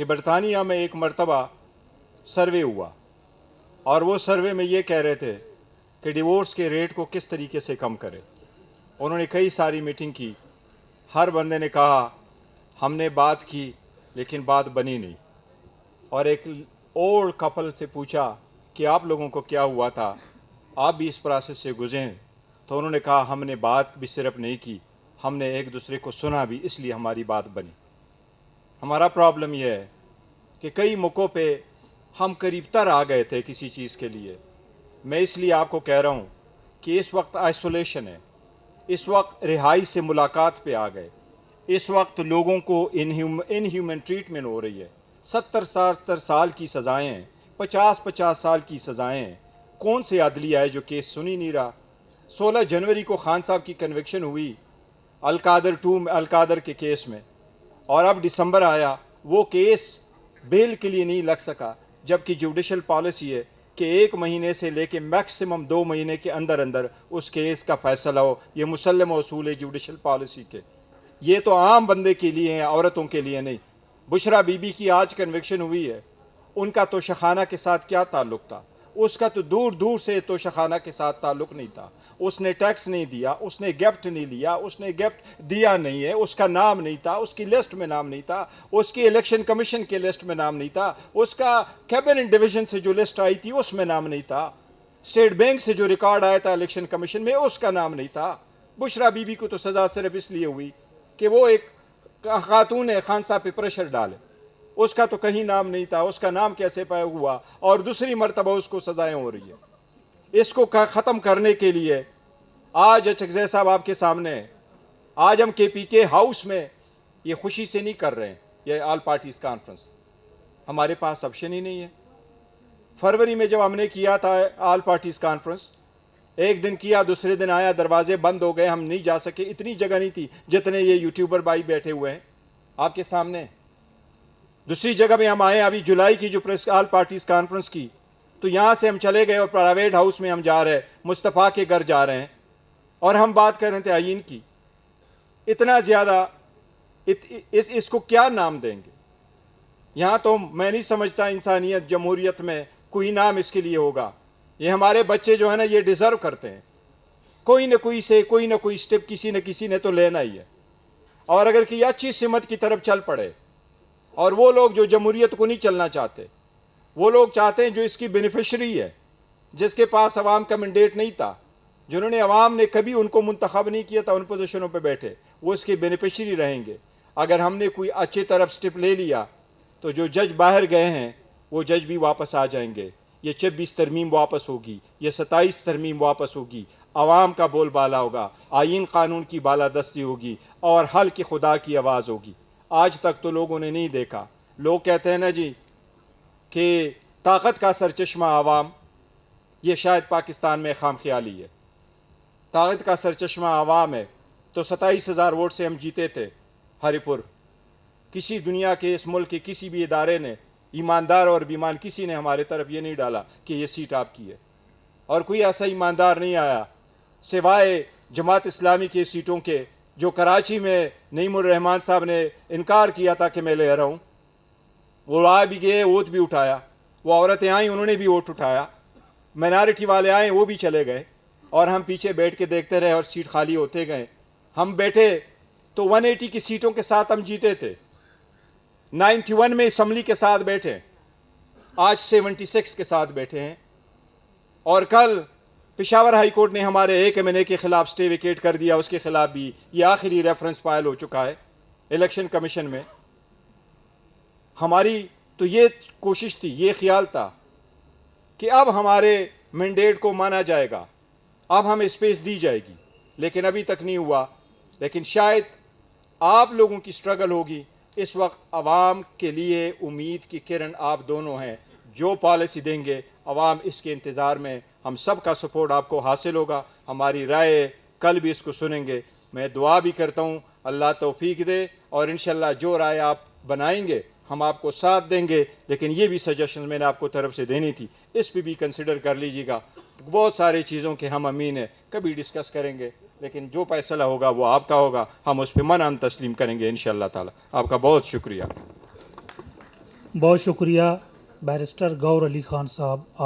कि बरतानिया में एक मरतबा सर्वे हुआ और वो सर्वे में ये कह रहे थे कि डिवोर्स के रेट को किस तरीके से कम करें। उन्होंने कई सारी मीटिंग की, हर बंदे ने कहा हमने बात की लेकिन बात बनी नहीं। और एक ओल्ड कपल से पूछा कि आप लोगों को क्या हुआ था, आप भी इस प्रोसेस से गुजरे? तो उन्होंने कहा हमने बात भी सिर्फ नहीं की, हमने एक दूसरे को सुना भी, इसलिए हमारी बात बनी। हमारा प्रॉब्लम यह है कि कई मौक़ों पे हम करीब तर आ गए थे किसी चीज़ के लिए। मैं इसलिए आपको कह रहा हूँ कि इस वक्त आइसोलेशन है, इस वक्त रिहाई से मुलाकात पे आ गए, इस वक्त लोगों को इनह्यूमन ट्रीटमेंट हो रही है। 70-70 साल की सज़ाएँ हैं, 50-50 साल की सज़ाएँ हैं। कौन से अदलिया है जो केस सुन ही नहीं रहा? 16 जनवरी को खान साहब की कन्विक्शन हुई अलकादर के केस में, और अब दिसंबर आया, वो केस बेल के लिए नहीं लग सका, जबकि जुडिशल पॉलिसी है कि 1 महीने से लेके मैक्सिमम 2 महीने के अंदर अंदर उस केस का फैसला हो। ये मुसल्लम उसूल है जुडिशल पॉलिसी के। ये तो आम बंदे के लिए हैं, औरतों के लिए नहीं। बुशरा बीबी की आज कन्विक्शन हुई है, उनका तोशाखाना के साथ क्या ताल्लुक़ था? उसका तो दूर दूर से तोशाखाना के साथ ताल्लुक़ नहीं था। उसने टैक्स नहीं दिया, उसने गिफ्ट नहीं लिया, उसने गिफ्ट दिया नहीं है, उसका नाम नहीं था, उसकी लिस्ट में नाम नहीं था, उसकी इलेक्शन कमीशन के लिस्ट में नाम नहीं था, उसका कैबिनेट डिवीजन से जो लिस्ट आई थी उसमें नाम नहीं था, स्टेट बैंक से जो रिकॉर्ड आया था इलेक्शन कमीशन में उसका नाम नहीं था। बुशरा बीबी को तो सज़ा सिर्फ इसलिए हुई कि वो एक खातून है, खान साहब पे प्रेशर डाले, उसका तो कहीं नाम नहीं था, उसका नाम कैसे पाया हुआ, और दूसरी मरतबा उसको सजाएं हो रही है। इसको ख़त्म करने के लिए आज अचकज़ई साहब आपके सामने है। आज हम KPK हाउस में ये खुशी से नहीं कर रहे हैं, ये ऑल पार्टीज़ कॉन्फ्रेंस, हमारे पास ऑप्शन ही नहीं है। फरवरी में जब हमने किया था ऑल पार्टीज़ कॉन्फ्रेंस, एक दिन किया, दूसरे दिन आया, दरवाजे बंद हो गए, हम नहीं जा सके। इतनी जगह नहीं थी जितने ये यूट्यूबर भाई बैठे हुए हैं आपके सामने। दूसरी जगह भी हम आए, अभी जुलाई की जो प्रेस ऑल पार्टीज़ कॉन्फ्रेंस की, तो यहाँ से हम चले गए और प्राइवेट हाउस में हम जा रहे हैं, मुस्तफ़ा के घर जा रहे हैं, और हम बात कर रहे थे आईन की। इतना ज़्यादा इसको क्या नाम देंगे? यहाँ तो मैं नहीं समझता इंसानियत जमहूरियत में कोई नाम इसके लिए होगा। ये हमारे बच्चे जो है ना, ये डिज़र्व करते हैं कोई ना कोई स्टेप किसी न किसी ने तो लेना ही है। और अगर कि अच्छी सिमत की तरफ चल पड़े, और वो लोग जो जमहूरियत को नहीं चलना चाहते, वो लोग चाहते हैं जो इसकी बेनिफिशरी है, जिसके पास अवाम का मैंडेट नहीं था, जिन्होंने अवाम ने कभी उनको मुंतखब नहीं किया था, उन पोजीशनों पे बैठे, वो इसके बेनिफिशरी रहेंगे। अगर हमने कोई अच्छी तरफ स्टेप ले लिया तो जो जज बाहर गए हैं वो जज भी वापस आ जाएंगे। ये 26 तरमीम वापस होगी, ये 27 तरमीम वापस होगी, अवाम का बोलबाला होगा, आइन कानून की बालादस्ती होगी, और हल की खुदा की आवाज़ होगी। आज तक तो लोगों ने नहीं देखा। लोग कहते हैं ना जी कि ताकत का सरचश्मा आवाम, ये शायद पाकिस्तान में खाम ख्याली है। ताकत का सरचश्मा आवाम है तो 27,000 वोट से हम जीते थे हरिपुर। किसी दुनिया के इस मुल्क के किसी भी इदारे ने, ईमानदार और बेईमान किसी ने हमारे तरफ ये नहीं डाला कि ये सीट आपकी है, और कोई ऐसा ईमानदार नहीं आया सिवाय जमात इस्लामी की सीटों के, जो कराची में नईमुर रहमान साहब ने इनकार किया था कि मैं ले रहा हूँ। वो आ भी गए, वोट भी उठाया, वो औरतें आई, उन्होंने भी वोट उठाया, माइनॉरिटी वाले आए, वो भी चले गए, और हम पीछे बैठ के देखते रहे और सीट खाली होते गए। हम बैठे तो 180 की सीटों के साथ हम जीते थे, 91 में असम्बली के साथ बैठे, आज 76 के साथ बैठे हैं। और कल पेशावर हाई कोर्ट ने हमारे एक MNA के खिलाफ स्टे वेकेट कर दिया, उसके खिलाफ भी ये आखिरी रेफरेंस फाइल हो चुका है इलेक्शन कमीशन में। हमारी तो ये कोशिश थी, ये ख्याल था कि अब हमारे मैंडेट को माना जाएगा, अब हमें स्पेस दी जाएगी, लेकिन अभी तक नहीं हुआ। लेकिन शायद आप लोगों की स्ट्रगल होगी। इस वक्त आवाम के लिए उम्मीद की किरण आप दोनों हैं, जो पॉलिसी देंगे अवाम इसके इंतज़ार में, हम सब का सपोर्ट आपको हासिल होगा। हमारी राय कल भी इसको सुनेंगे। मैं दुआ भी करता हूँ अल्लाह तौफीक दे, और इंशाल्लाह जो राय आप बनाएंगे हम आपको साथ देंगे। लेकिन ये भी सजेशन मैंने आपको तरफ से देनी थी, इस पर भी कंसिडर कर लीजिएगा। बहुत सारी चीज़ों के हम अमीन हैं, कभी डिस्कस करेंगे, लेकिन जो फैसला होगा वो आपका होगा, हम उस पर मन तस्लीम करेंगे इंशाअल्लाह ताला। आपका बहुत शुक्रिया। बहुत शुक्रिया बैरिस्टर गौर अली खान साहब।